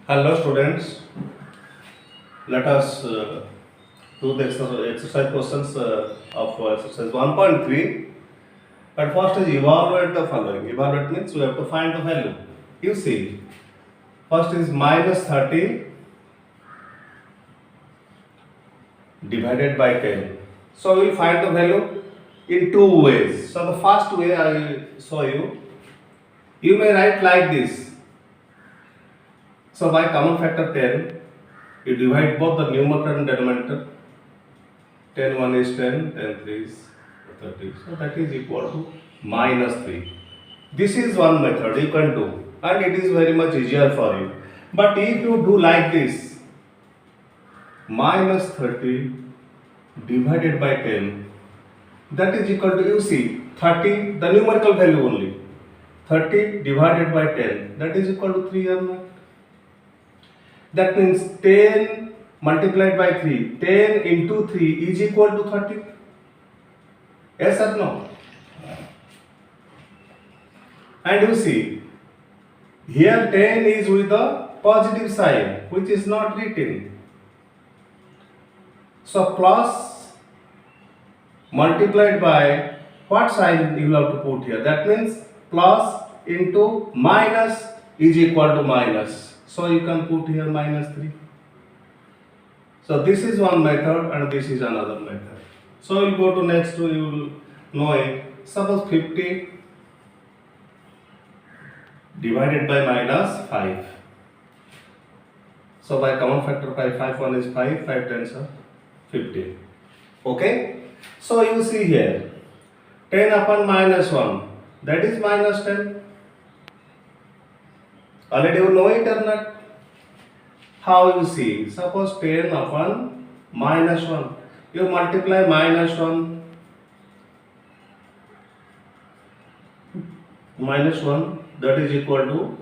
Hello students, let us do the exercise questions of exercise 1.3. But first is evaluate the following. Evaluate means we have to find the value. You see, first is minus 30 divided by 10. So we will find the value in two ways. So the first way I will show you. You may write like this. So by common factor 10, you divide both the numerator and denominator. 10 1 is 10, 10 3 is 30. So that is equal to minus 3. This is one method you can do and it is very much easier for you. But if you do like this, minus 30 divided by 10, that is equal to, you see, 30, the numerical value only. 30 divided by 10, that is equal to 3 or not? That means 10 multiplied by 3, 10 into 3 is equal to 30. Yes or no? And you see, here 10 is with the positive sign, which is not written. So plus multiplied by what sign you have to put here? That means plus into minus is equal to minus. So you can put here minus 3. So this is one method and this is another method. So we'll go to next two, you will know it. Suppose 50 divided by minus 5. So by common factor 5 1 is 5, 5 tens are 50. Okay? So you see here, 10 upon minus 1, that is minus 10. Already you know it or not? How you see? Suppose 10 upon minus 1. You multiply minus 1. Minus 1, that is equal to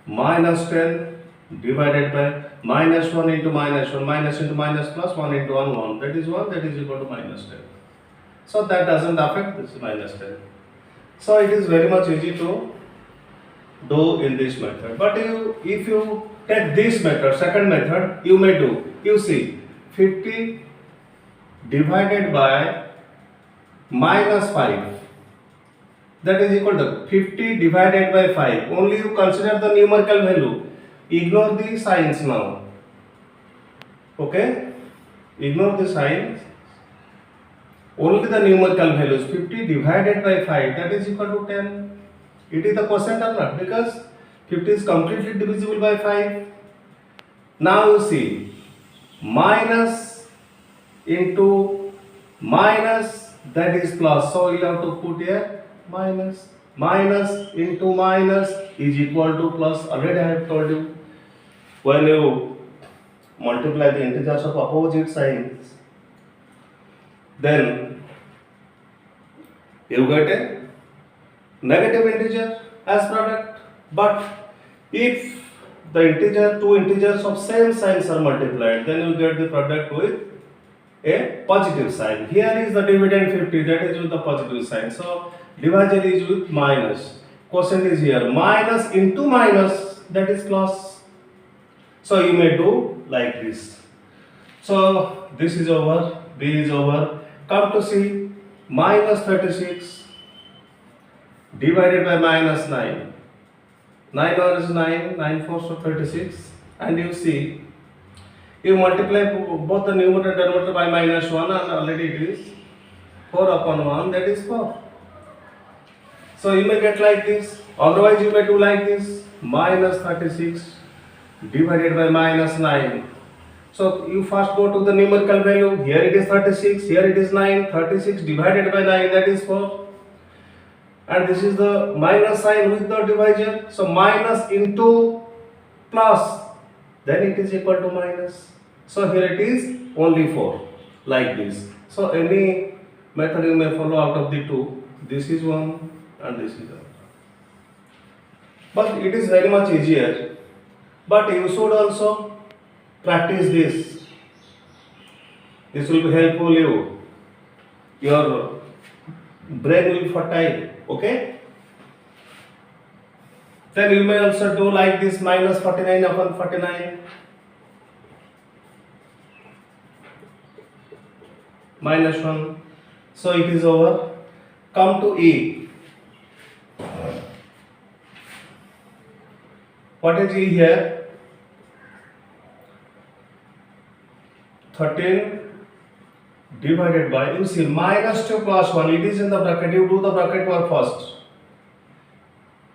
minus 10 divided by minus 1 into minus 1. Minus into minus plus 1 into 1, 1. That is 1, that is equal to minus 10. So that doesn't affect this minus 10. So it is very much easy to do in this method. But if you take this method, second method, you may do. You see, 50 divided by minus 5. That is equal to 50 divided by 5. Only you consider the numerical value. Ignore the signs now. Okay? Ignore the signs. Only the numerical values. 50 divided by 5. That is equal to 10. It is the quotient or not? Because 50 is completely divisible by 5. Now you see, minus into minus, that is plus. So you have to put here minus. Minus into minus is equal to plus. Already I have told you, when you multiply the integers of opposite signs, then you get a negative integer as product. But if the two integers of same signs are multiplied, then you get the product with a positive sign. Here is the dividend 50, that is with the positive sign. So divisor is with minus. Quotient is here. Minus into minus, that is plus. So you may do like this. So this is over, B is over. Come to C, minus 36 divided by minus 9. 9 1 is 9, 9 4 is 36. And you see, you multiply both the numerator and denominator by minus 1 and already it is 4 upon 1, that is 4. So you may get like this. Otherwise you may do like this. Minus 36 divided by minus 9. So you first go to the numerical value. Here it is 36, here it is 9. 36 divided by 9, that is 4. And this is the minus sign with the divisor. So minus into plus, then it is equal to minus. So here it is only 4, like this. So any method you may follow out of the two. This is one and this is the other. But it is very much easier. But you should also practice this. This will be helpful you. Your brain will be fertile. Okay? Then you may also do like this, minus 49 upon 49 minus 1. So it is over. Come to E. What is E here? 13 divided by, you see, minus 2 plus 1. It is in the bracket. You do the bracket work first.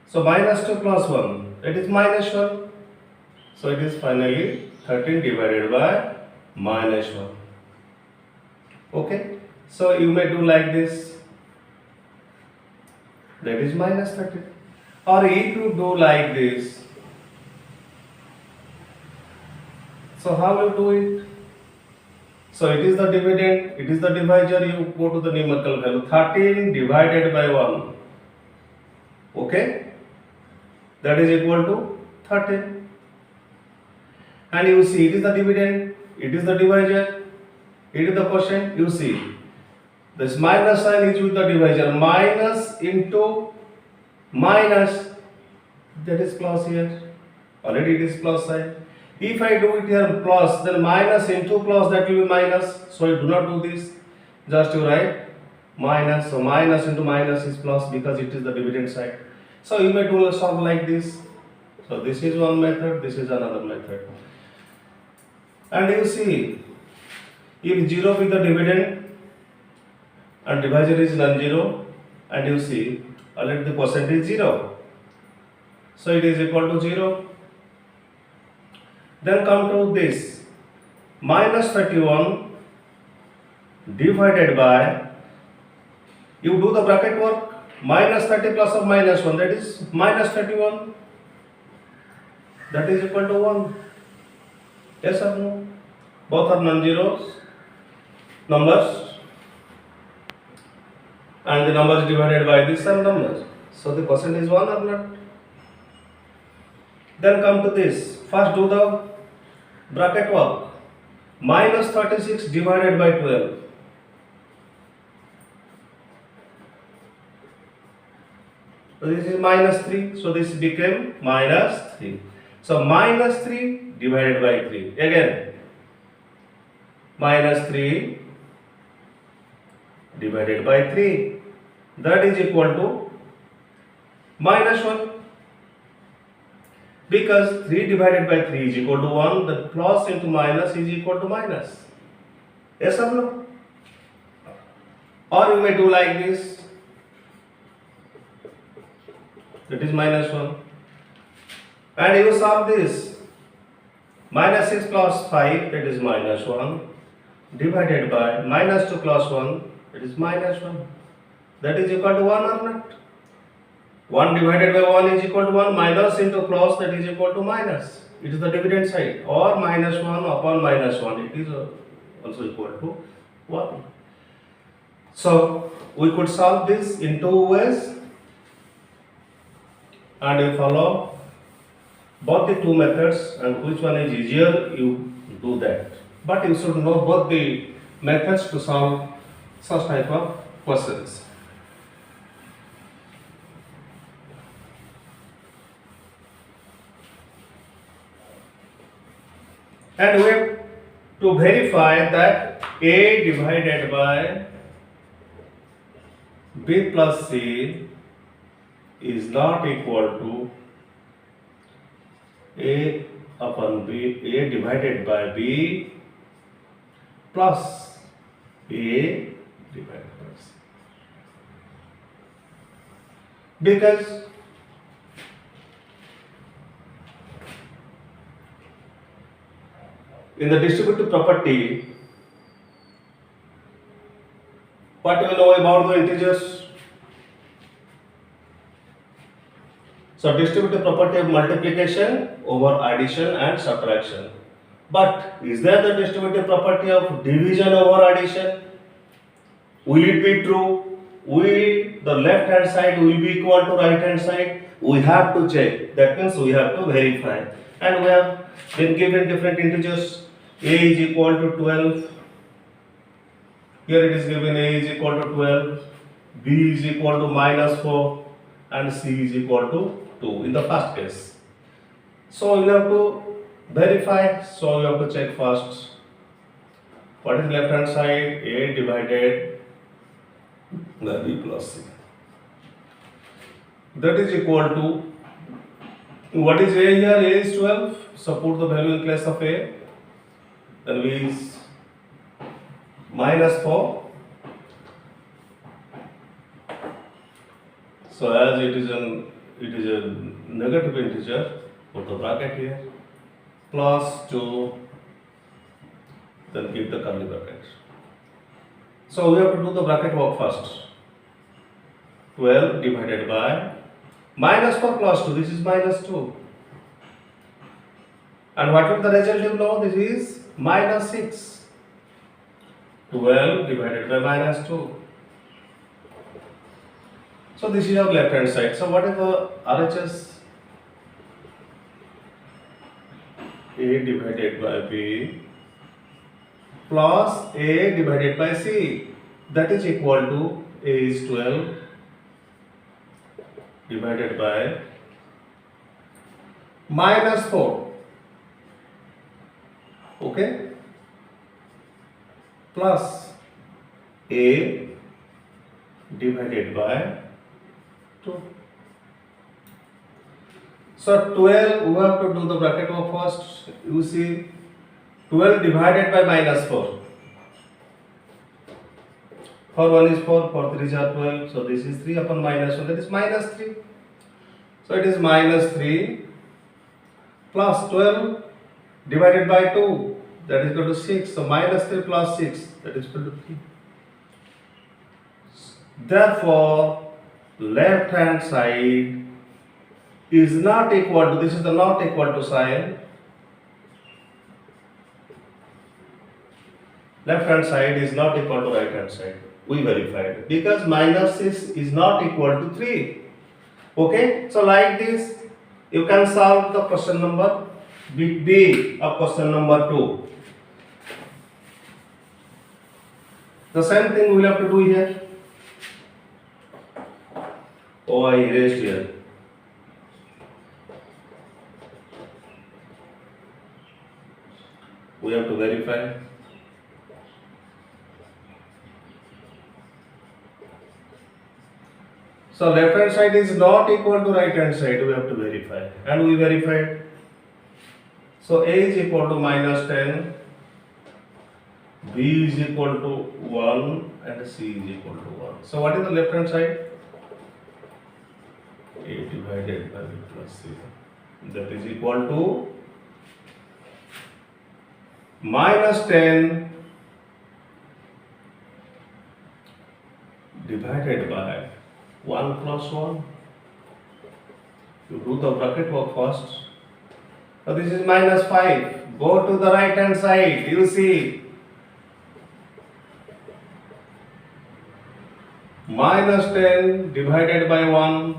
So minus 2 plus 1. It is minus 1. So it is finally 13 divided by minus 1. Okay. So you may do like this. That is minus 13. Or if you do like this. So how will you do it? So it is the dividend, it is the divisor, you go to the numerical value. 13 divided by 1. Okay? That is equal to 13. And you see, it is the dividend, it is the divisor, it is the quotient. You see, this minus sign is with the divisor. Minus into minus, that is plus here. Already it is plus sign. If I do it here plus, then minus into plus, that will be minus. So you do not do this. Just you write minus. So minus into minus is plus because it is the dividend side. So you may do solve like this. So this is one method, this is another method. And you see, if 0 with the dividend and divisor is non-zero, and you see, already the quotient is 0. So it is equal to 0. Then come to this, minus 31 divided by, you do the bracket work, minus 30 plus of minus 1, that is minus 31, that is equal to 1. Yes or no? Both are non-zeros numbers, and the numbers divided by this are numbers. So the quotient is 1 or not? Then come to this, first do the bracket work, minus 36 divided by 12. So this is minus 3, so this became minus 3. So minus 3 divided by 3. Again, minus 3 divided by 3. That is equal to minus 1. Because 3 divided by 3 is equal to 1, the plus into minus is equal to minus. Yes or no? Or you may do like this. That is minus 1. And you solve this. Minus 6 plus 5, that is minus 1. Divided by minus 2 plus 1, that is minus 1. That is equal to 1 or not? 1 divided by 1 is equal to 1, minus into plus, that is equal to minus. It is the dividend side, or minus 1 upon minus 1, it is also equal to 1. So we could solve this in two ways, and you follow both the two methods, and which one is easier, you do that. But you should know both the methods to solve such type of questions. And we have to verify that A divided by B plus C is not equal to A upon B, A divided by B plus A divided by C. Because in the distributive property, what do we know about the integers? So distributive property of multiplication over addition and subtraction. But is there the distributive property of division over addition? Will it be true? Will the left hand side will be equal to right hand side? We have to check. That means we have to verify. And we have been given different integers. A is equal to 12. Here it is given A is equal to 12. B is equal to minus 4. And C is equal to 2 in the first case. So you have to verify. So you have to check first. What is left hand side? A divided by B plus C. That is equal to, what is A here? A is 12. So put the value in place of A. Then B is minus 4. So as it is a negative integer, put the bracket here, plus 2, then keep the curly bracket. So we have to do the bracket work first. 12 divided by minus 4 plus 2, this is minus 2. And what will the result you know? This is minus 6. 12 divided by minus 2. So this is your left hand side. So what is the RHS? A divided by B plus A divided by C. That is equal to A is 12 divided by minus 4. Okay? Plus A divided by 2. So 12, we have to do the bracket work first. You see 12 divided by minus 4. For 1 is 4, for 3 is 12. So this is 3 upon minus 1, that is minus 3. So it is minus 3 plus 12 divided by 2, that is equal to 6. So minus 3 plus 6, that is equal to 3. Therefore, left hand side is not equal to, this is the not equal to sign. Left hand side is not equal to right hand side. We verified because minus 6 is not equal to 3. Okay, so like this you can solve the question number B of question number 2. The same thing we will have to do here. Oh, I erased here. We have to verify. So left hand side is not equal to right hand side, we have to verify, and we verified. So A is equal to minus 10, B is equal to 1 and C is equal to 1. So what is the left hand side? A divided by B plus C, that is equal to minus 10 divided by 1 plus 1. You do the bracket work first. So this is minus 5. Go to the right hand side. You see minus 10 divided by 1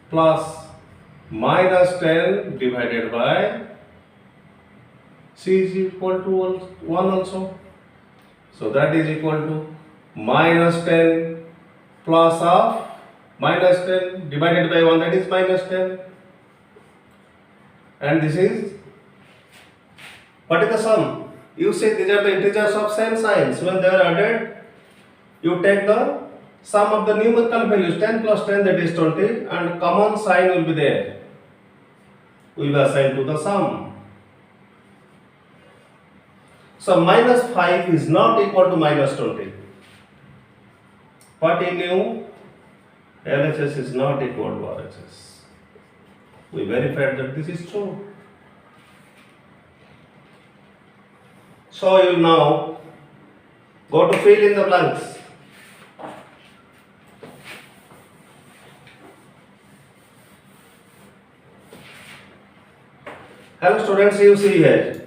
plus minus 10 divided by C is equal to 1 also. So that is equal to minus 10 plus of minus 10 divided by 1, that is minus 10. And this is, what is the sum? You see these are the integers of same signs. When they are added, you take the sum of the numerical values. 10 plus 10, that is 20, and common sign will be there. We will assign to the sum. So minus 5 is not equal to minus 20. What in new? LHS is not equal to RHS. We verified that this is true. So you will now go to fill in the blanks. Hello students, you see here.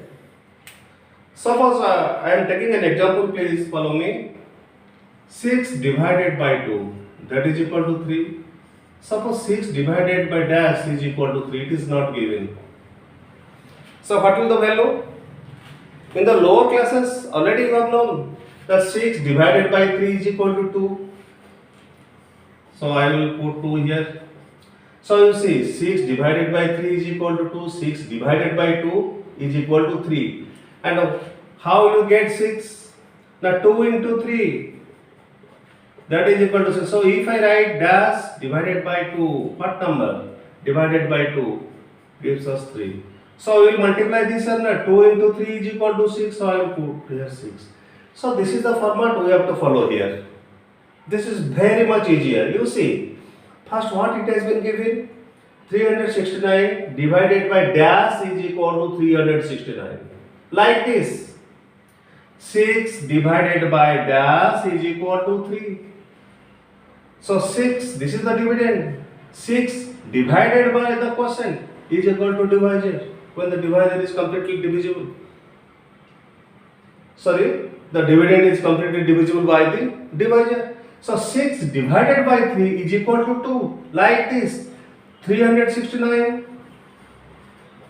Suppose I am taking an example, please follow me. 6 divided by 2, that is equal to 3. Suppose 6 divided by dash is equal to 3, it is not given. So what will the value? In the lower classes already you have known that 6 divided by 3 is equal to 2. So I will put 2 here. So you see 6 divided by 3 is equal to 2, 6 divided by 2 is equal to 3. And how will you get 6? Now 2 into 3, that is equal to 6. So if I write dash divided by 2, what number? Divided by 2 gives us 3. So we will multiply this and 2 into 3 is equal to 6. So I will put here 6. So this is the format we have to follow here. This is very much easier. You see, first what it has been given? 369 divided by dash is equal to 369. Like this. 6 divided by dash is equal to 3. So 6, this is the dividend. 6 divided by the quotient is equal to divisor. When the divisor is completely divisible. Sorry, the dividend is completely divisible by the divisor. So 6 divided by 3 is equal to 2. Like this. 369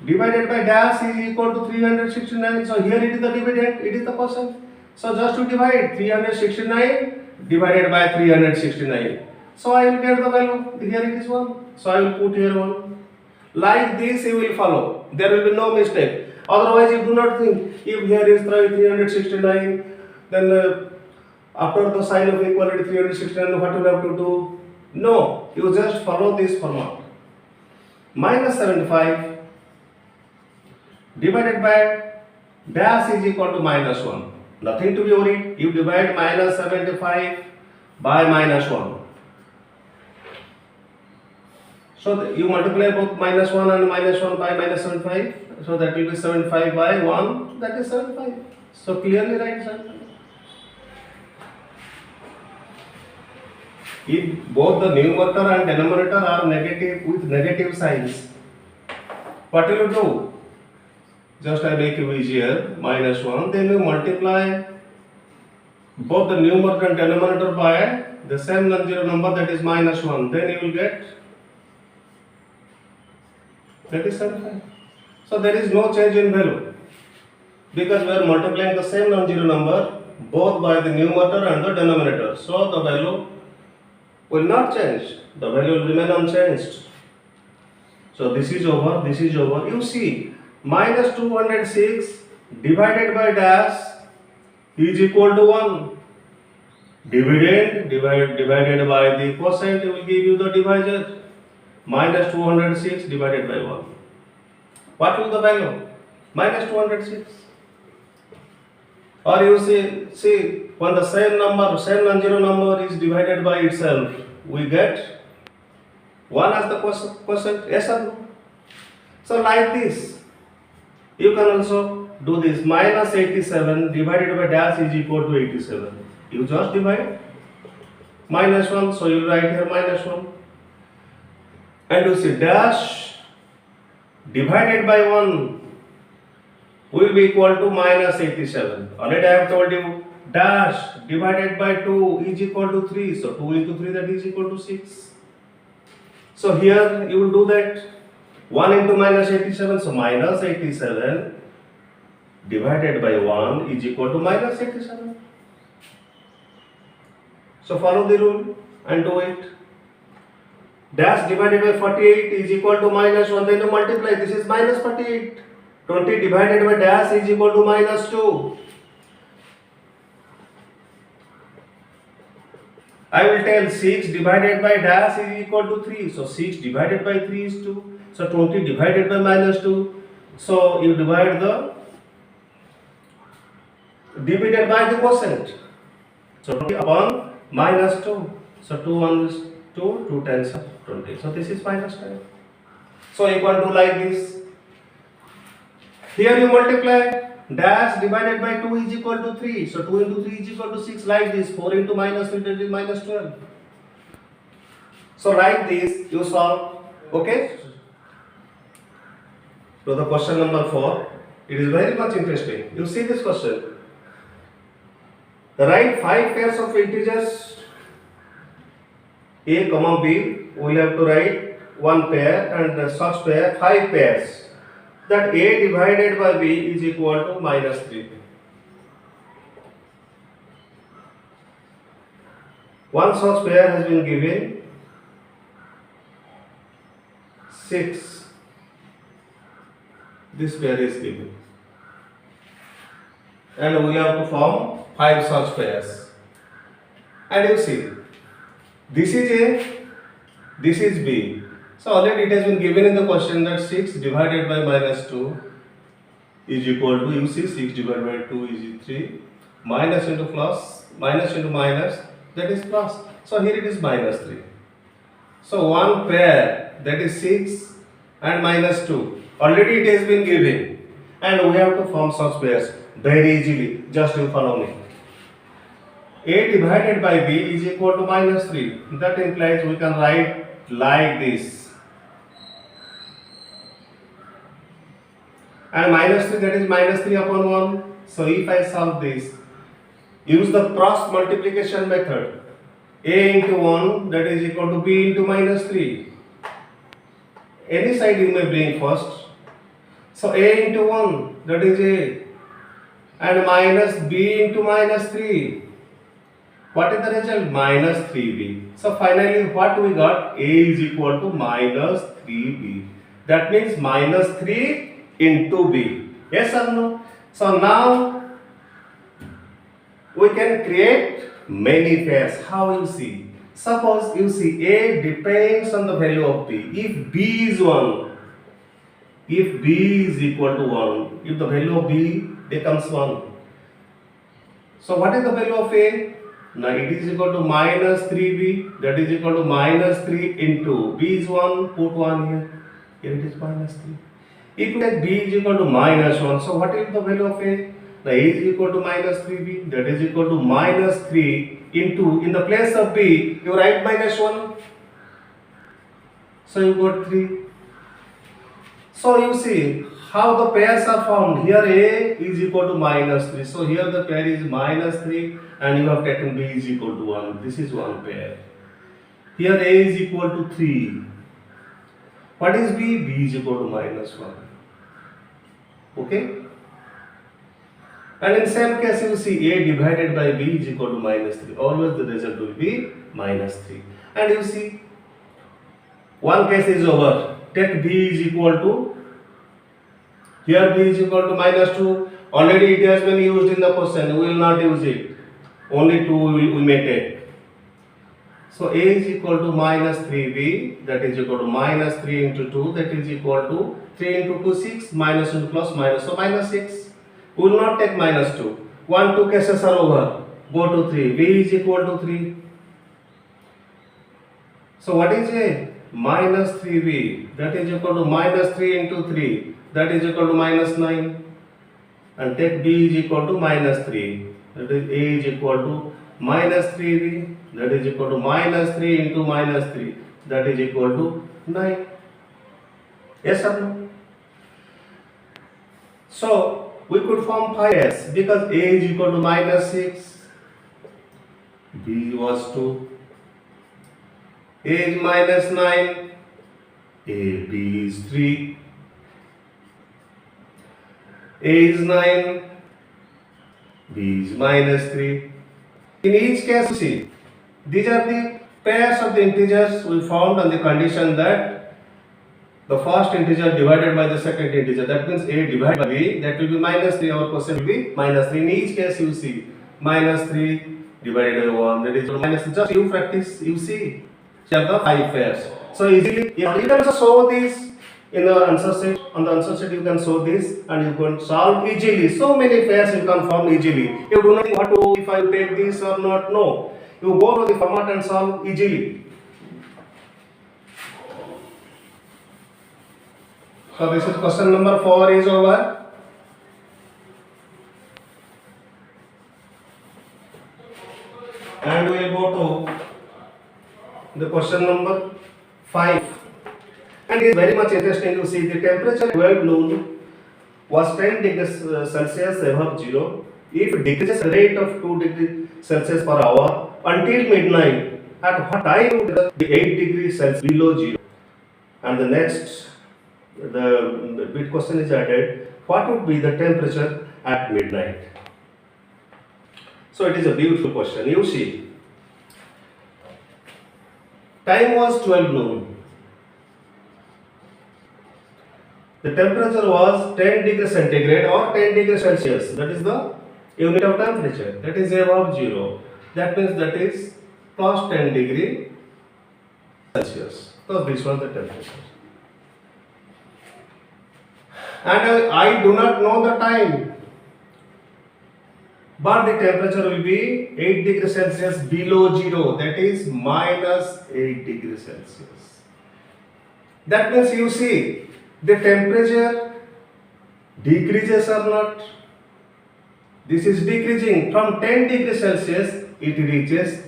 divided by dash is equal to 369. So here it is the dividend, it is the quotient. So just to divide 369 divided by 369. So I will get the value. Here it is 1. So I will put here 1. Like this you will follow. There will be no mistake. Otherwise you do not think if here is 369, then after the sign of equality 369 what you have to do? No, you just follow this format. Minus 75 divided by dash is equal to minus 1. Nothing to be worried. You divide minus 75 by minus 1. So you multiply both minus 1 and minus 1 by minus 75. So that will be 75 by 1. That is 75. So clearly write 75. If both the numerator and denominator are negative with negative signs, what will you do? Just I make it easier, minus 1, then you multiply both the numerator and denominator by the same non-zero number, that is minus 1, then you will get, that is 75. So there is no change in value because we are multiplying the same non-zero number both by the numerator and the denominator. So the value will not change, the value will remain unchanged. So this is over, this is over. You see, minus 206 divided by dash is equal to 1. Dividend divided by the quotient will give you the divisor. Minus 206 divided by 1. What will the value? Minus 206. Or you see, when the same non-zero number is divided by itself, we get 1 as the quotient, yes or no? So like this, you can also do this. Minus 87 divided by dash is equal to 87. You just divide. Minus 1, so you write here minus 1. And you see dash divided by 1 will be equal to minus 87. Already I have told you dash divided by 2 is equal to 3. So 2 into 3, that is equal to 6. So here you will do that. 1 into minus 87. So minus 87 divided by 1 is equal to minus 87. So follow the rule and do it. Dash divided by 48 is equal to minus 1. Then you multiply. This is minus 48. 20 divided by dash is equal to minus 2. I will tell 6 divided by dash is equal to 3. So 6 divided by 3 is 2. So 20 divided by minus 2. So you divide the divided by the quotient. So 20 upon minus 2. So 2 1 is 2, 2 tens are 20. So this is minus 10. So you can do like this. Here you multiply. Dash divided by 2 is equal to 3. So 2 into 3 is equal to 6, like this. 4 into minus 3 is minus 12. So like this you solve. Okay? So the question number 4. It is very much interesting. You see this question. Write 5 pairs of integers A, comma B. We will have to write one pair and such pair 5 pairs. That A divided by B is equal to minus 3. One such pair has been given. 6. This pair is given. And we have to form 5 such pairs. And you see, this is A, this is B. So already it has been given in the question that 6 divided by minus 2 is equal to, you see, 6 divided by 2 is 3. Minus into plus, minus into minus, that is plus. So here it is minus 3. So one pair, that is 6 and minus 2. Already it has been given. And we have to form such pairs very easily. Just you follow me. A divided by B is equal to minus 3. That implies we can write like this. And minus 3, that is minus 3 upon 1. So if I solve this, use the cross multiplication method. A into 1, that is equal to B into minus 3. Any side you may bring first. So A into 1, that is A. And minus B into minus 3. What is the result? Minus 3B. So finally what we got? A is equal to minus 3B. That means minus 3 into B. Yes or no? So now we can create many pairs. How you see? Suppose you see A depends on the value of B. If B is 1, if B is equal to 1, if the value of B becomes 1. So what is the value of A? Now it is equal to minus 3B, that is equal to minus 3 into B is 1, put 1 here. Here it is minus 3. If you take B is equal to minus 1, so what is the value of A? Now A is equal to minus 3B, that is equal to minus 3 into, in the place of B, you write minus 1. So you got 3. So you see how the pairs are formed. Here A is equal to minus 3. So here the pair is minus 3 and you have taken B is equal to 1. This is one pair. Here A is equal to 3. What is B? B is equal to minus 1. Okay? And in same case you see A divided by B is equal to minus 3. Always the result will be minus 3. And you see one case is over. Take B is equal to, here B is equal to minus 2. Already it has been used in the question. We will not use it. Only 2 we may take. So A is equal to minus 3B, that is equal to minus 3 into 2, that is equal to 3 into 2, 6, minus into plus minus, so minus 6. We will not take minus 2. 1, 2 cases are over. Go to 3. B is equal to 3. So what is A? Minus 3B, that is equal to minus 3 into 3, that is equal to minus 9. And take B is equal to minus 3, that is A is equal to minus 3B, that is equal to minus 3 into minus 3, that is equal to 9. Yes or no? So we could form 5 pairs because A is equal to minus 6, B was 2, A is minus 9, B is 3, A is 9, B is minus 3. In each case, see, these are the pairs of the integers we found on the condition that the first integer divided by the second integer. That means A divided by B, that will be minus 3. Our question will be minus 3. In each case, you see, minus 3 divided by 1, that is minus 3. Just you practice, you see. So you have the 5 pairs. So easily, you can also show this in the answer sheet. On the answer sheet, you can show this and you can solve easily. So many pairs you can form easily. You do not think what to, if I take this or not. No. You go to the format and solve easily. So this is question number 4 is over. And we will go to the question number 5. And it is very much interesting to see the temperature at 12 noon was 10 degrees Celsius above 0. If it decreases the rate of 2 degrees Celsius per hour until midnight, at what time would it be 8 degrees Celsius below 0? And the next, the bit question is added, what would be the temperature at midnight? So it is a beautiful question. You see, time was 12 noon. The temperature was 10 degrees centigrade or 10 degrees Celsius. That is the unit of temperature. That is above 0. That means that is plus 10 degree Celsius. So this was the temperature. And I do not know the time. But the temperature will be 8 degrees Celsius below 0. That is minus 8 degrees Celsius. That means you see the temperature decreases or not. This is decreasing from 10 degrees Celsius, it reaches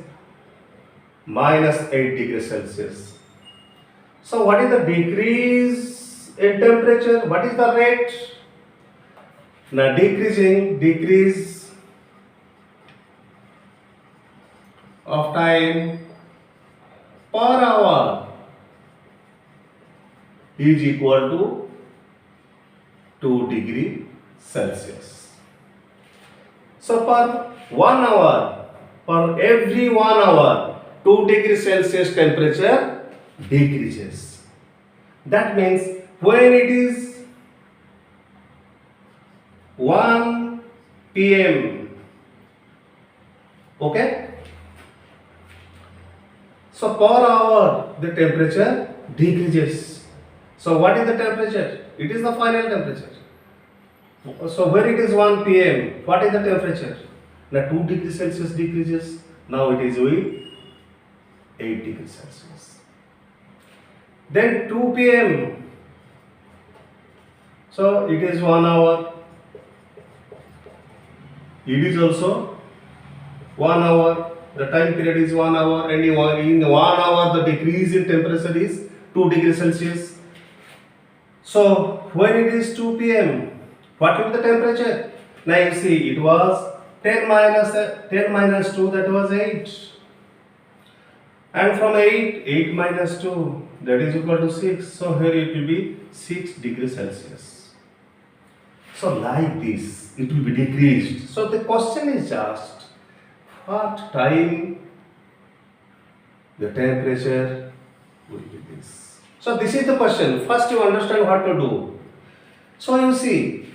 minus 8 degrees Celsius. So what is the decrease in temperature? What is the rate? Now decrease of time per hour is equal to 2 degree Celsius. So per 1 hour, per every 1 hour, 2 degree Celsius temperature decreases. That means when it is 1 p.m. Okay? So per hour the temperature decreases. So what is the temperature? It is the final temperature. So when it is 1 p.m., what is the temperature? Now 2 degrees Celsius decreases. Now it is with 8 degrees Celsius. Then 2 p.m. So it is 1 hour. It is also 1 hour. The time period is 1 hour, and in 1 hour the decrease in temperature is 2 degrees Celsius. So when it is 2 p.m., what will be the temperature? Now you see it was 10 minus 2, that was 8. And from 8 minus 2, that is equal to 6. So here it will be 6 degrees Celsius. So like this, it will be decreased. So the question is just, what time the temperature will be this? So this is the question. First you understand what to do. So you see,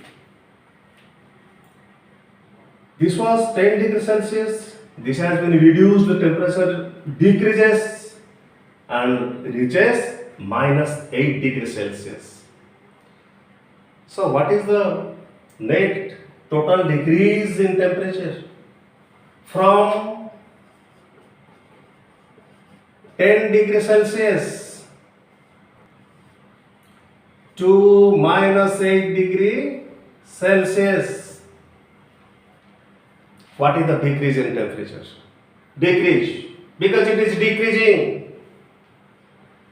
this was 10 degrees Celsius. This has been reduced, the temperature decreases and reaches minus 8 degrees Celsius. So what is the net total decrease in temperature? From 10 degrees Celsius to minus 8 degree Celsius. What is the decrease in temperature? Decrease, because it is decreasing.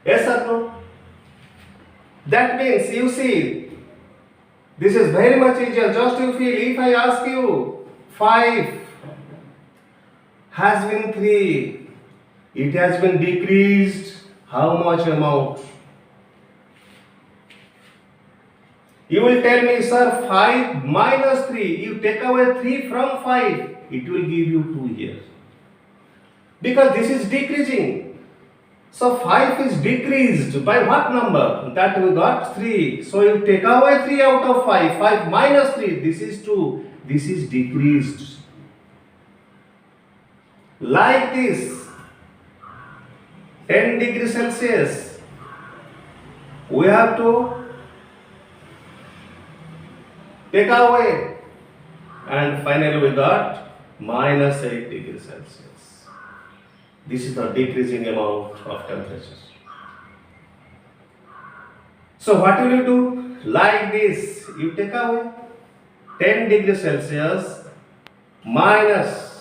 Yes or no? That means you see, this is very much easier. Just you feel, if I ask you 5 has been 3, it has been decreased how much amount? You will tell me, sir, 5 minus 3. You take away 3 from 5, it will give you 2 here. Because this is decreasing. So 5 is decreased by what number? That we got 3. So you take away 3 out of 5. 5 minus 3, this is 2. This is decreased. Like this, 10 degrees Celsius, we have to take away, and finally we got minus 8 degrees Celsius. This is the decreasing amount of temperature. So what will you do? Like this, you take away 10 degrees Celsius minus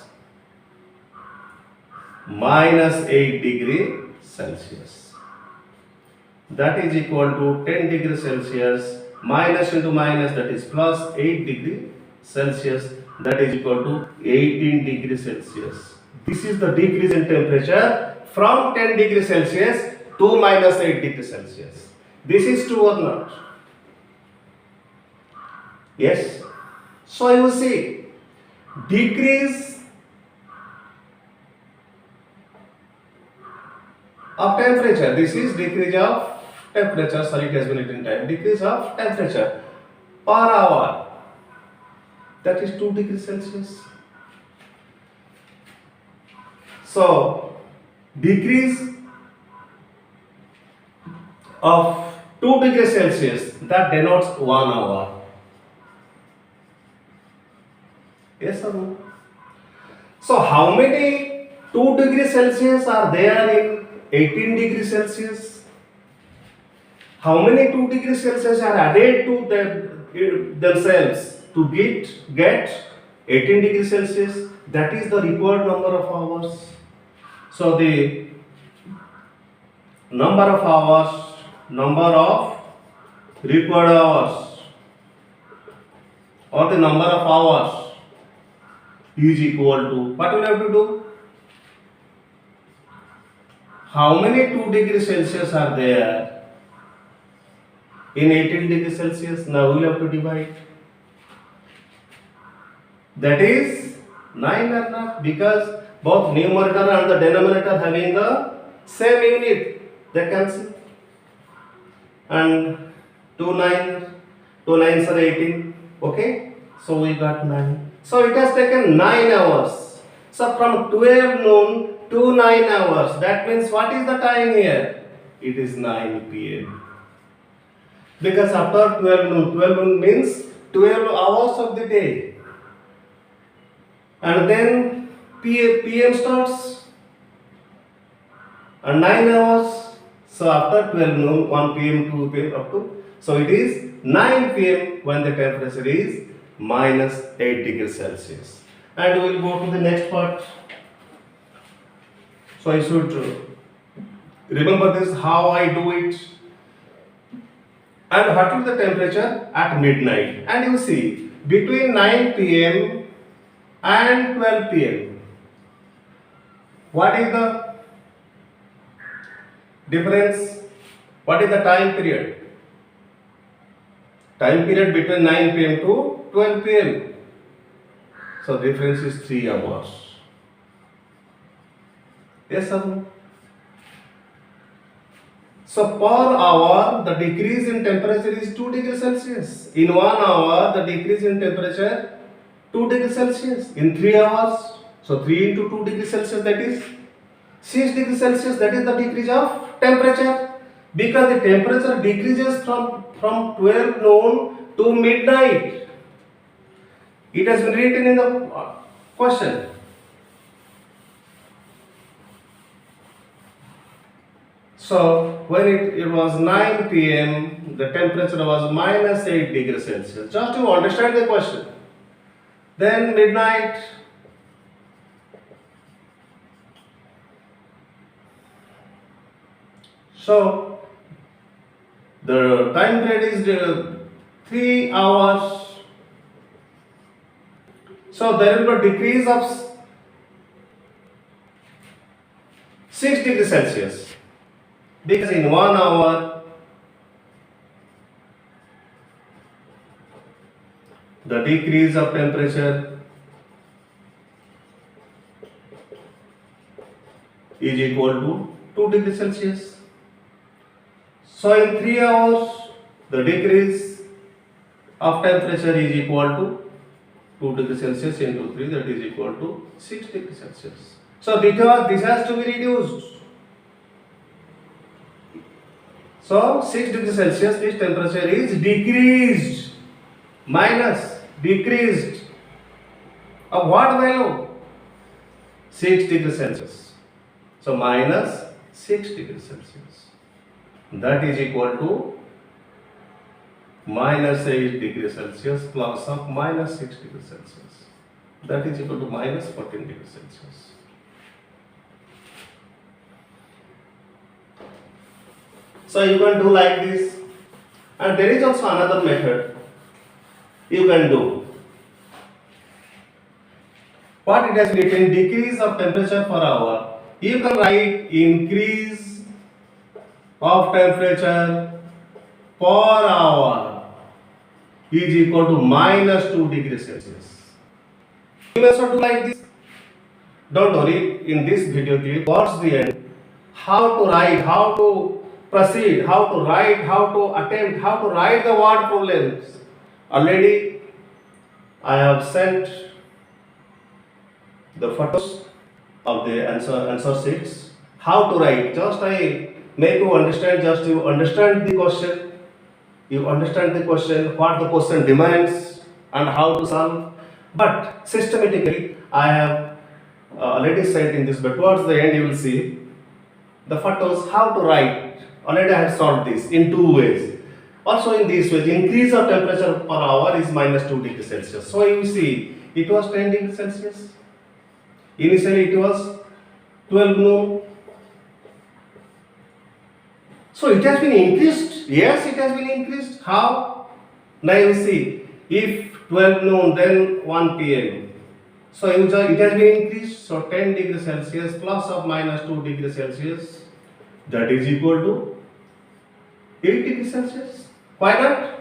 8 degree Celsius. That is equal to 10 degrees Celsius minus into minus, that is plus 8 degree Celsius, that is equal to 18 degrees Celsius. This is the decrease in temperature from 10 degrees Celsius to minus 8 degrees Celsius. This is true or not? Yes. So you see, decrease of temperature, this is decrease of temperature, sorry, it has been written time, decrease of temperature per hour, that is 2 degrees Celsius. So decrease of 2 degrees Celsius, that denotes 1 hour. Yes or no? So how many 2 degrees Celsius are there in 18 degrees Celsius? How many 2 degrees Celsius are added to themselves to get 18 degrees Celsius? That is the required number of hours. So the number of required hours, or the number of hours is equal to, what we have to do? How many 2 degrees Celsius are there in 18 degrees Celsius? Now we will have to divide. That is 9 or not, because both numerator and the denominator having the same unit, they cancel. And 2 9s are 18. Okay, so we got 9. So it has taken 9 hours. So from 12 noon to 9 hours, that means what is the time here? It is 9 p.m. Because after 12 noon means 12 hours of the day. And then PM starts and 9 hours. So after 12 noon, 1 p.m., 2 p.m. up to, so it is 9 p.m. when the temperature is minus 8 degrees Celsius. And we will go to the next part. So I should remember this, how I do it. And what is the temperature at midnight? And you see, between 9 p.m. and 12 p.m. what is the difference? What is the time period? Time period between 9 p.m. to 12 p.m. So difference is 3 hours. Yes or no? So per hour the decrease in temperature is 2 degrees Celsius. In 1 hour the decrease in temperature 2 degrees Celsius. In 3 hours, so 3 into 2 degrees Celsius, that is 6 degrees Celsius, that is the decrease of temperature. Because the temperature decreases from 12 noon to midnight. It has been written in the question. So when it was 9 p.m., the temperature was minus 8 degrees Celsius. Just to understand the question. Then midnight, so the time period is 3 hours. So there will be a decrease of 6 degrees Celsius. Because in 1 hour the decrease of temperature is equal to 2 degrees Celsius. So in 3 hours the decrease of temperature is equal to 2 degrees Celsius into 3, that is equal to 6 degrees Celsius. So because this has to be reduced. So 6 degrees Celsius, this temperature is decreased, decreased of what value? 6 degrees Celsius. So minus 6 degrees Celsius. That is equal to minus 8 degrees Celsius plus of minus 6 degrees Celsius. That is equal to minus 14 degrees Celsius. So you can do like this. And there is also another method you can do. What it has written, decrease of temperature per hour. You can write increase of temperature per hour is equal to minus 2 degrees Celsius. You may also do like this. Don't worry, in this video clip towards the end, how to write, how to proceed, how to write, how to attempt, how to write the word problems. Already I have sent the photos of the answer sheets. How to write, just I make you understand, just you understand the question, what the question demands and how to solve. But systematically I have already said in this, but towards the end you will see the photos how to write. Already I have solved this in two ways. Also in this way, increase of temperature per hour is minus 2 degrees Celsius. So you see, it was 10 degrees Celsius. Initially it was 12 noon. So it has been increased. Yes, it has been increased. How? Now you see, if 12 noon, then 1 p.m. So it has been increased. So 10 degrees Celsius plus or minus 2 degrees Celsius, that is equal to 8 degrees Celsius. Why not?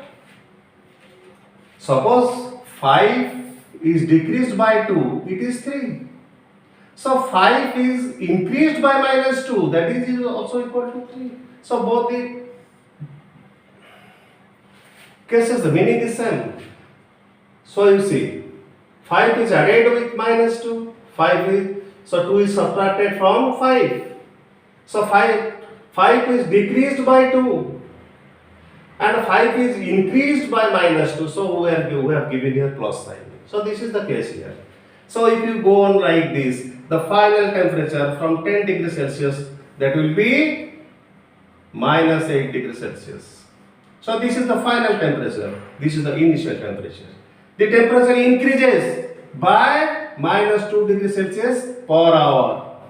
Suppose 5 is decreased by 2, it is 3. So 5 is increased by minus 2, that is also equal to 3. So both the cases, the meaning is same. So you see, 5 is added with minus 2, 5 is, so 2 is subtracted from 5. So 5 is decreased by 2 and 5 is increased by minus 2. So we have given here plus sign. So this is the case here. So if you go on like this, the final temperature from 10 degrees Celsius, that will be minus 8 degrees Celsius. So this is the final temperature. This is the initial temperature. The temperature increases by minus 2 degrees Celsius per hour.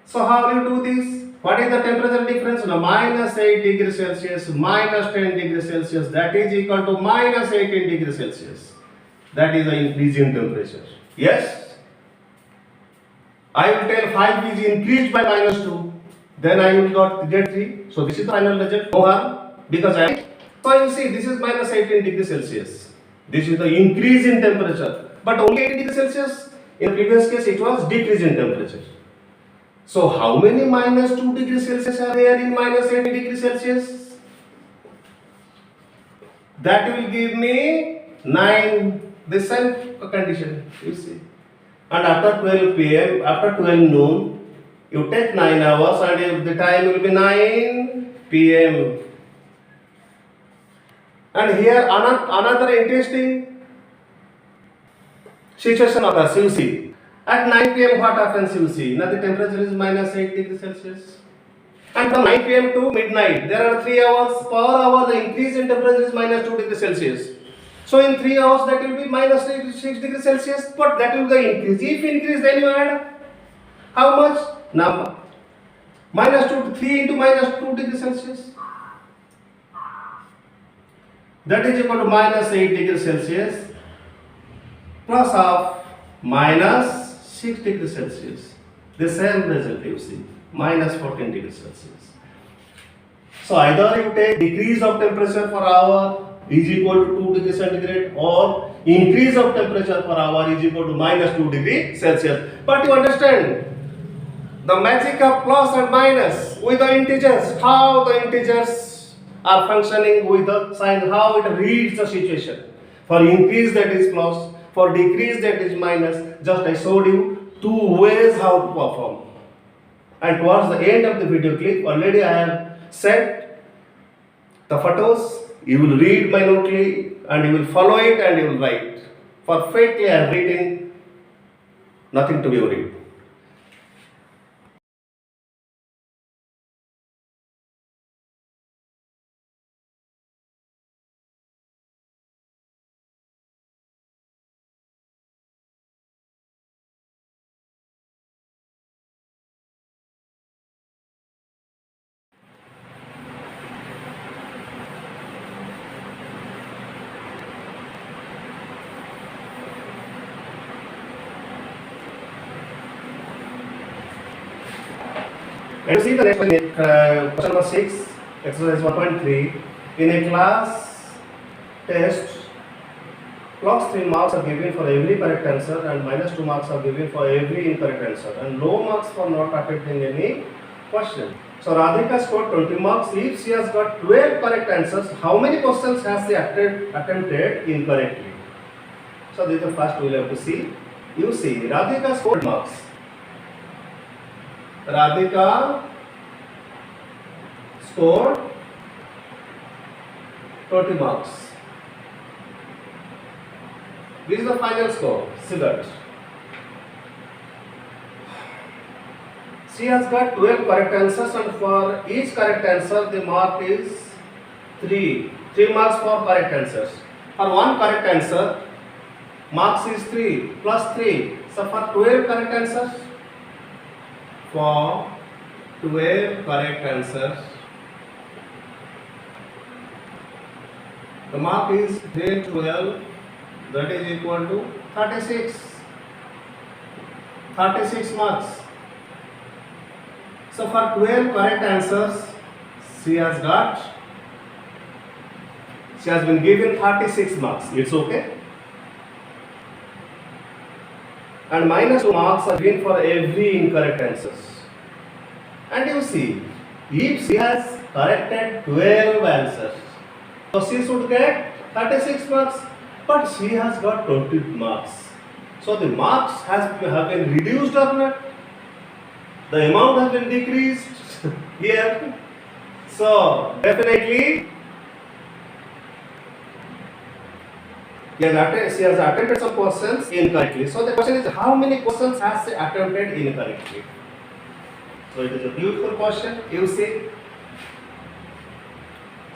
So how do you do this? What is the temperature difference? Now minus 8 degrees Celsius minus 10 degrees Celsius, that is equal to minus 18 degrees Celsius. That is the increase in temperature. Yes? I will tell 5 is increased by minus 2. Then I will get 3. So this is the final result. No harm. Because so you see, this is minus 18 degrees Celsius. This is the increase in temperature. But only 18 degrees Celsius. In the previous case, it was decrease in temperature. So how many minus 2 degrees Celsius are there in minus 18 degrees Celsius? That will give me 9. The same condition, you see. And after 12 p.m., after 12 noon, you take 9 hours and the time will be 9 p.m. And here another interesting situation occurs, you see. At 9 p.m. what happens, you see. Now the temperature is minus 8 degrees Celsius. And from 9 p.m. to midnight, there are 3 hours. Per hour the increase in temperature is minus 2 degrees Celsius. So in 3 hours that will be minus 6 degrees Celsius, but that will be the increase. If increase, then you add how much? Now minus 3 into minus 2 degrees Celsius. That is equal to minus 8 degrees Celsius plus of minus 6 degrees Celsius. The same result you see, minus 14 degrees Celsius. So either you take decrease of temperature per hour is equal to 2 degrees centigrade, or increase of temperature per hour is equal to minus 2 degrees Celsius. But you understand the magic of plus and minus with the integers, how the integers are functioning with the sign, how it reads the situation. For increase that is plus, for decrease that is minus. Just I showed you 2 ways how to perform. And towards the end of the video clip, already I have set the photos. You will read minutely and you will follow it and you will write. Perfectly I have written, nothing to be worried. And see the next one, question number 6, exercise 1.3. In a class test, plus 3 marks are given for every correct answer and minus 2 marks are given for every incorrect answer, and low marks for not attempting any question. So Radhika scored 20 marks. If she has got 12 correct answers, how many questions has she attempted incorrectly? So this is the first we will have to see. You see, Radhika scored marks. Radhika scored 20 marks. This is the final score. See that. She has got 12 correct answers, and for each correct answer the mark is 3. 3 marks for correct answers. For one correct answer, marks is 3 plus 3. So for 12 correct answers, for 12 correct answers, the mark is 3 12, that is equal to 36. 36 marks. So for 12 correct answers, she has been given 36 marks. It's okay. And minus 2 marks are given for every incorrect answers. And you see, if she has corrected 12 answers, so she should get 36 marks, but she has got 20 marks. So the marks have been reduced or not? The amount has been decreased here. So definitely she has attempted some questions incorrectly. So the question is, how many questions has she attempted incorrectly? So it is a beautiful question. You see.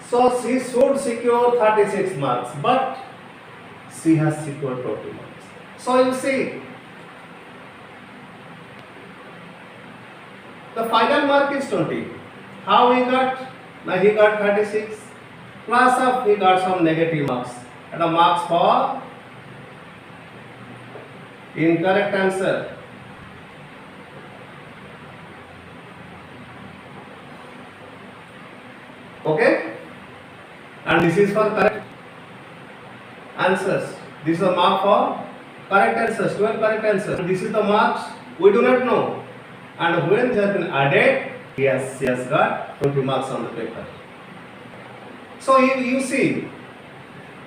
So she should secure 36 marks, but she has secured 20 marks. So you see, the final mark is 20. How he got? Now he got 36. Plus of he got some negative marks. And the marks for incorrect answer. Okay? And this is for correct answers. This is the mark for correct answers, 12 correct answers. And this is the marks we do not know. And when they have been added, he has got 20 marks on the paper. So if you see,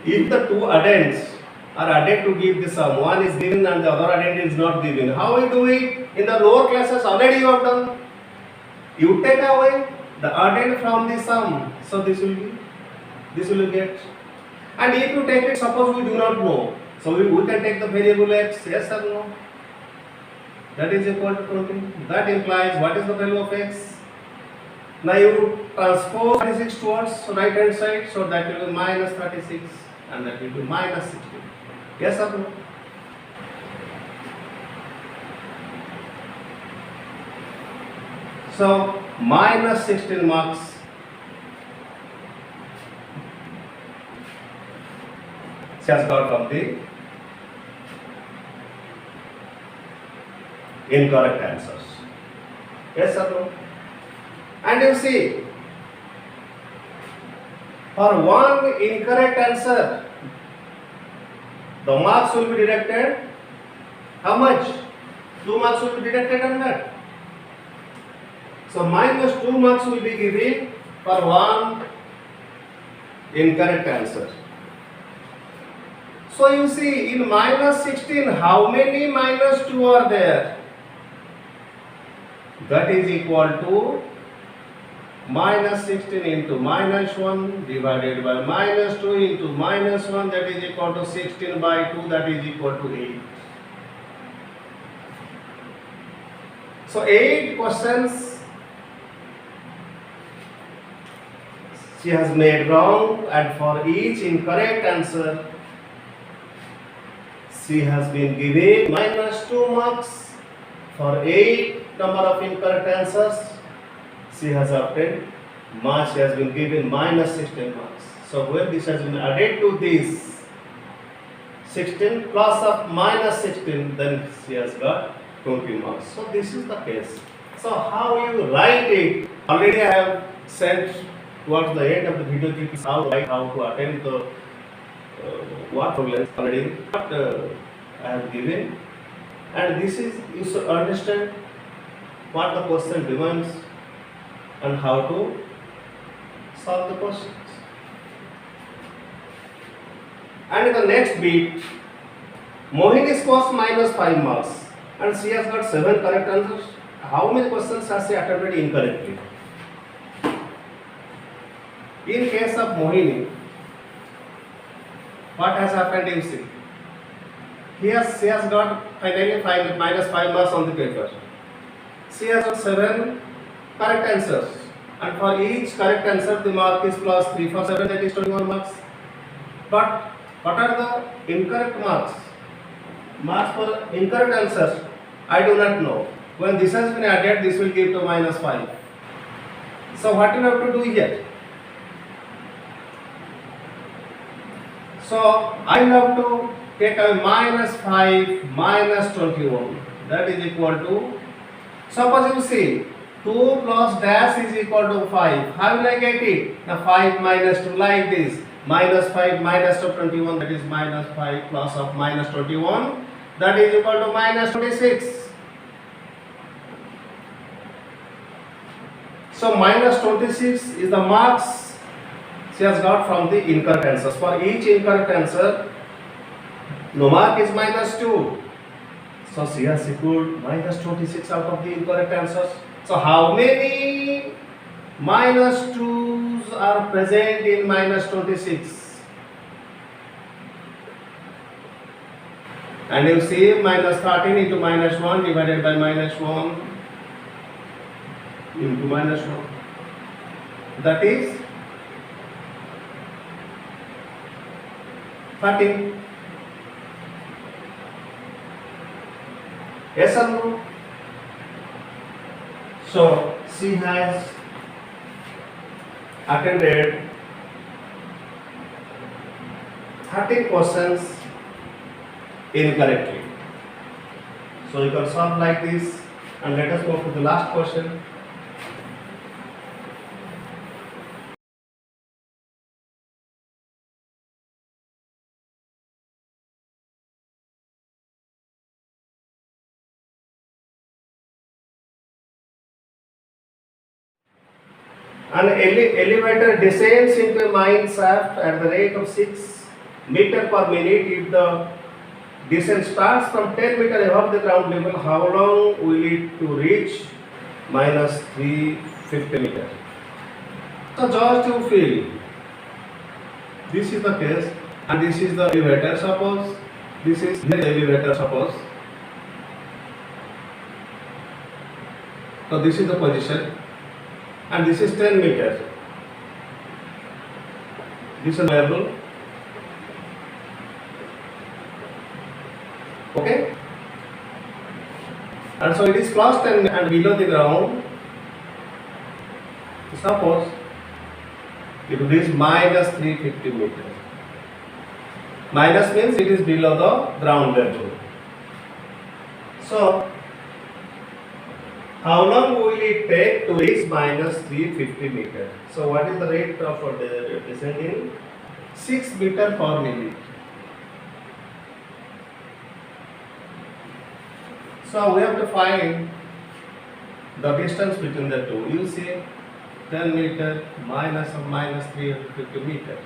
if the two addends are added to give the sum, one is given and the other addend is not given, how we do it? In the lower classes already you have done. You take away the addend from the sum. So this will get. And if you take it, suppose we do not know. So we can take the variable x, yes or no? That is equal to 20. That implies what is the value of x? Now you transpose 36 towards right hand side, so that will be minus 36 and that will be minus 16. Yes or no? So minus 16 marks she has got from the incorrect answers. Yes or no? And you see, for one incorrect answer, the marks will be deducted. How much? 2 marks will be deducted on that. So minus 2 marks will be given for one incorrect answer. So you see, in minus 16, how many minus 2 are there? That is equal to minus 16 into minus 1 divided by minus 2 into minus 1, that is equal to 16 by 2, that is equal to 8. So 8 questions she has made wrong, and for each incorrect answer she has been given minus 2 marks. For 8 number of incorrect answers, she has obtained she has been given minus 16 marks. So when this has been added to this 16 plus of minus 16, then she has got 20 marks. So this is the case. So how you write it? Already I have sent towards the end of the video clip how to attempt the what problems already. But I have given. And this is, you should understand what the question demands and how to solve the questions. And in the next bit, Mohini scores minus 5 marks and she has got 7 correct answers. How many questions has she attempted incorrectly? In case of Mohini, what has happened, you see? She has got finally minus 5 marks on the paper. She has got 7 correct answers, and for each correct answer the mark is plus 3 for 7, that is 21 marks. But what are the incorrect marks? Marks for incorrect answers, I do not know. When this has been added, this will give to minus 5. So what you have to do here? So I have to take a minus 5 minus 21, that is equal to, suppose you see 2 plus dash is equal to 5. How will I get it? The 5 minus 2 like this. Minus 5 minus of 21, that is minus 5 plus of minus 21, that is equal to minus 26. So minus 26 is the marks she has got from the incorrect answers. For each incorrect answer, no mark is minus 2. So she has secured minus 26 out of the incorrect answers. So how many minus 2's are present in minus 26? And you see minus 13 into minus 1 divided by minus 1 into minus 1. That is 13. Yes or no? So she has attended 13 questions incorrectly. So you can solve like this, and let us move to the last question. An elevator descends into a mine shaft at the rate of 6 meters per minute. If the descent starts from 10 meters above the ground level, how long will it to reach minus 350 meters? So just you feel, this is the case and this is the elevator. Suppose this is the elevator, suppose. So this is the position. And this is 10 meters. This is variable. Okay? And so it is plus 10 and below the ground. Suppose it is minus 350 meters. Minus means it is below the ground level. So how long will it take to reach minus 350 meters? So what is the rate of descending? 6 meters per minute. So we have to find the distance between the two. You see 10 meters minus of minus 350 meters.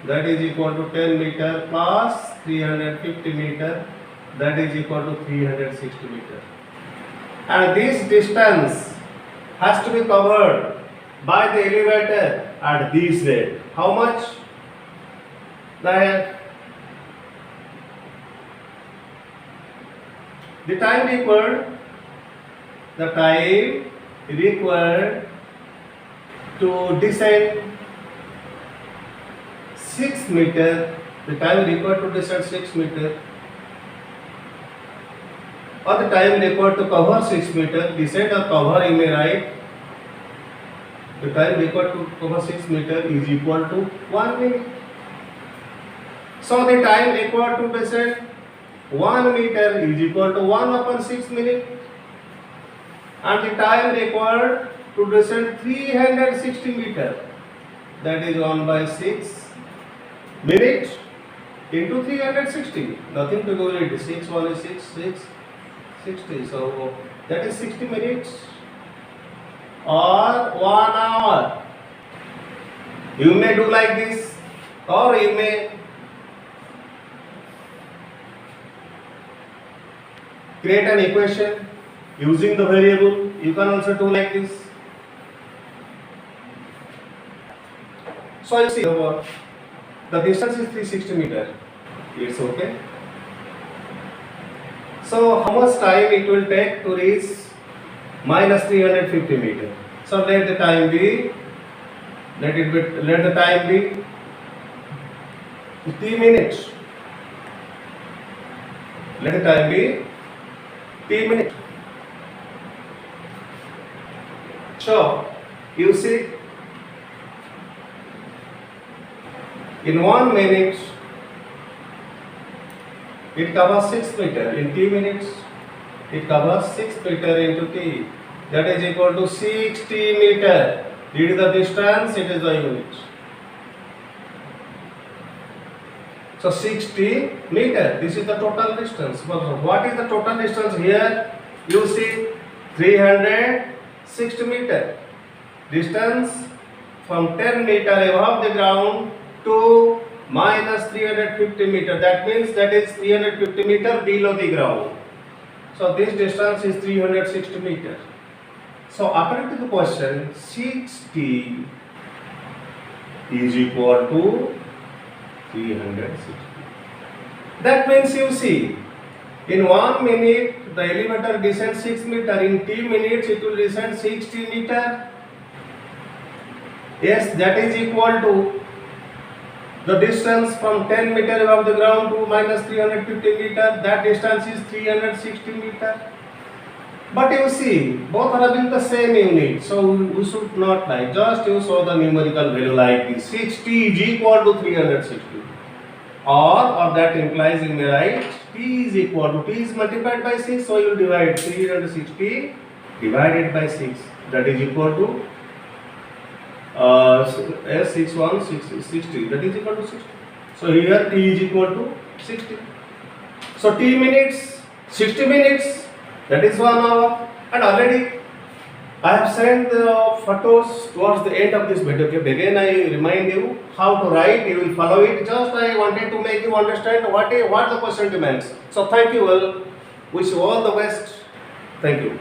That is equal to 10 meters plus 350 meters. That is equal to 360 meters. And this distance has to be covered by the elevator at this rate. How much? The time required to descend 6 meters. The time required to descend 6 meters. Or the time required to cover 6 meters, descend or cover, you may write. The time required to cover 6 meters is equal to 1 minute. So the time required to descend 1 meter is equal to 1 upon 6 minutes. And the time required to descend 360 meters, that is 1 by 6 minutes into 360. Nothing to do with it. 6 1 is 6 60. So that is 60 minutes. or 1 hour. You may do like this, or you may create an equation using the variable. You can also do like this. So you see the distance is 360 meter. It's okay. So how much time it will take to reach minus 350 meter? So let the time be. Let the time be 3 minutes. Let the time be 3 minutes. So you see, in 1 minute it covers 6 meter. In 3 minutes it covers 6 meter into t. That is equal to 60 meter. It is the distance, it is the unit. So 60 meter, this is the total distance. But what is the total distance here? You see 360 meter. Distance from 10 meter above the ground to minus 350 meter. That means that is 350 meter below the ground. So this distance is 360 meter. So according to the question, 60 is equal to 360. That means you see, in 1 minute the elevator descends 6 meter. In 3 minutes it will descend 60 meter. Yes, that is equal to the distance from 10 meter above the ground to minus 350 meter. That distance is 360 meter. But you see, both are having the same unit, so we should not like, just you show the numerical value like this. 60 is equal to 360. Or that implies you may write t is equal to, t is multiplied by 6, so you will divide 360 divided by 6. That is equal to 6 1 60. That is equal to 60. So here t is equal to 60. So t minutes, 60 minutes. That is 1 hour, and already I have sent the photos towards the end of this video. Okay, again I remind you how to write. You will follow it. Just I wanted to make you understand what the question demands. So thank you all. Wish you all the best. Thank you.